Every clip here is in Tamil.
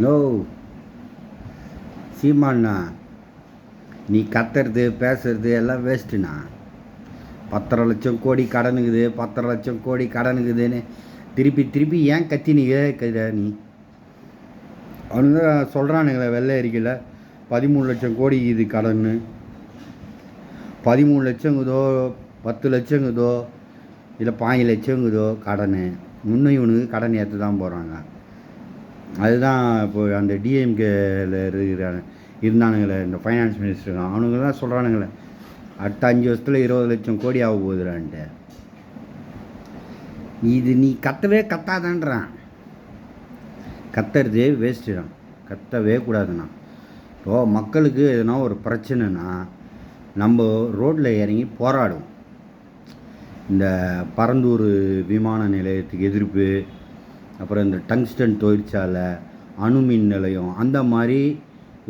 நோ சீமாண்ணா, நீ கத்துறது பேசுறது எல்லாம் வேஸ்ட்டுண்ணா. 10,00,000 கோடி கடனுக்குது, 10,00,000 கோடி கடனுக்குதுன்னு திருப்பி திருப்பி ஏன் கத்தினி கேட்குற நீ? அவனுங்க சொல்கிறானுங்களே வெள்ளை அறிக்கையில் 13,00,000 கோடி இது கடன், 13,00,000ங்குதோ 10,00,000ங்குதோ இல்லை 15,00,000ங்குதோ கடன். இன்னும் இவனுக்கு கடன் ஏற்று தான் போகிறாங்க. அதுதான் இப்போ அந்த டிஎம்கேல இருந்தானுங்களே இந்த ஃபைனான்ஸ் மினிஸ்டர், அவனுங்க தான் சொல்கிறானுங்களே அடுத்த 5 வருஷத்தில் 20,00,000 கோடி ஆக போகுதுடான்ட்டு. இது நீ கத்தவே கத்தாதான்றான். கத்துறது வேஸ்ட்டு தான், கத்தவே கூடாதுண்ணா. இப்போது மக்களுக்கு எதுனா ஒரு பிரச்சனைனா நம்ம ரோட்டில் இறங்கி போராடுவோம். இந்த பரந்தூர் விமான நிலையத்துக்கு எதிர்ப்பு, அப்புறம் இந்த டங்ஸ்டன் தொழிற்சாலை, அணுமின் நிலையம், அந்த மாதிரி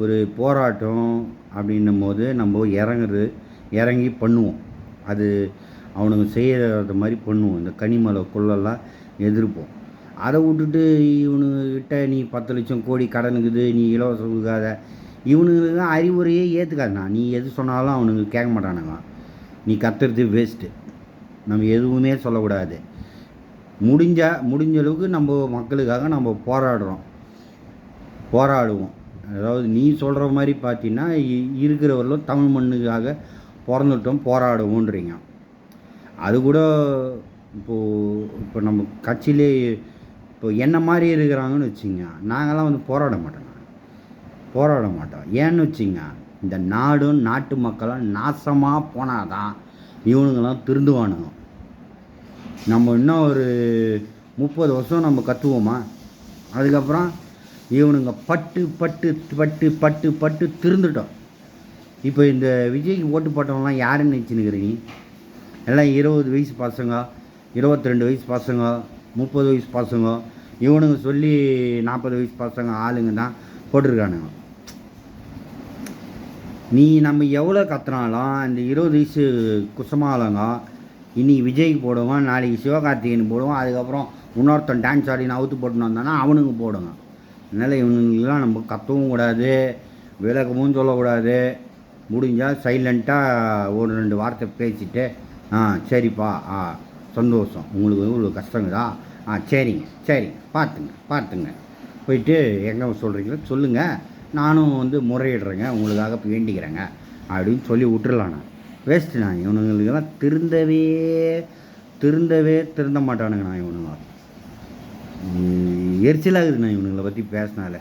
ஒரு போராட்டம் அப்படின்னும் போது நம்ம இறங்கி பண்ணுவோம். அது அவனுங்க செய்கிற மாதிரி பண்ணுவோம். இந்த கனிமலை கொள்ளெல்லாம் எதிர்ப்போம். அதை விட்டுட்டு இவனுக்கிட்ட நீ 10,00,000 கோடி கடனுக்குது, நீ இலவசம் கொடுக்காத, இவனுங்களுக்கு தான் அறிவுரையே ஏற்றுக்காதுண்ணா. நீ எது சொன்னாலும் அவனுங்க கேட்க மாட்டானுங்க. நீ கத்துறது வேஸ்ட்டு. நம்ம எதுவுமே சொல்லக்கூடாது. முடிஞ்ச அளவுக்கு நம்ம மக்களுக்காக நம்ம போராடுவோம். அதாவது நீ சொல்கிற மாதிரி பார்த்தீங்கன்னா இருக்கிறவர்களும் தமிழ் மண்ணுக்காக பிறந்துட்டோம் போராடுவோன்றீங்க. அது கூட இப்போ நம்ம கட்சியிலே இப்போ என்ன மாதிரி இருக்கிறாங்கன்னு வச்சுங்க, நாங்கள்லாம் வந்து போராட மாட்டோம். ஏன்னு வச்சுங்க, இந்த நாடும் நாட்டு மக்களும் நாசமாக போனாதான் இவனுங்கெல்லாம் திருந்துவானுங்க. நம்ம இன்னும் ஒரு 30 வருஷம் நம்ம கற்றுவோமா? அதுக்கப்புறம் இவனுங்க பட்டு திருந்துட்டோம். இப்போ இந்த விஜய்க்கு ஓட்டு போட்டவங்களாம் யாருன்னு நினச்சினுக்கிறீங்க? எல்லாம் 20 வயசு பசங்க, 22 வயசு பசங்க, 30 வயசு பசங்க, இவனுங்க சொல்லி 40 வயசு பசங்க ஆளுங்க தான் போட்டிருக்கானுங்க. நீ நம்ம எவ்வளோ கத்துனாலும் இந்த 20 வயசு குசமாலங்க இன்றைக்கி விஜய்க்கு போடுவோம், நாளைக்கு சிவகார்த்திகேயன் போடுவோம், அதுக்கப்புறம் இன்னொருத்தன் டான்ஸ் ஆடின்னு அவுத்து போட்டுன்னு வந்தானா அவனுங்க போடுங்க. அதனால் இவனுங்கெல்லாம் நம்ம கத்தவும் கூடாது, விளக்கமும் சொல்லக்கூடாது. முடிஞ்சால் சைலண்ட்டாக ஒரு 2 வார்த்தை பேசிட்டு சரிப்பா, சந்தோஷம், உங்களுக்கு இவ்வளோ கஷ்டங்குதா, சரி பார்த்துங்க போயிட்டு எங்கே சொல்கிறீங்களோ சொல்லுங்கள், நானும் வந்து முறையிடுறேங்க, உங்களுக்காக வேண்டிக்கிறேங்க அப்படின்னு சொல்லி விட்டுறலாண்ணா. வேஸ்ட்டுண்ணா. இவனுங்களுக்கெல்லாம் திருந்த மாட்டானுங்கண்ணா. இவனுங்க எரிச்சலாகுதுண்ணா இவனுங்களை பற்றி பேசினாலே.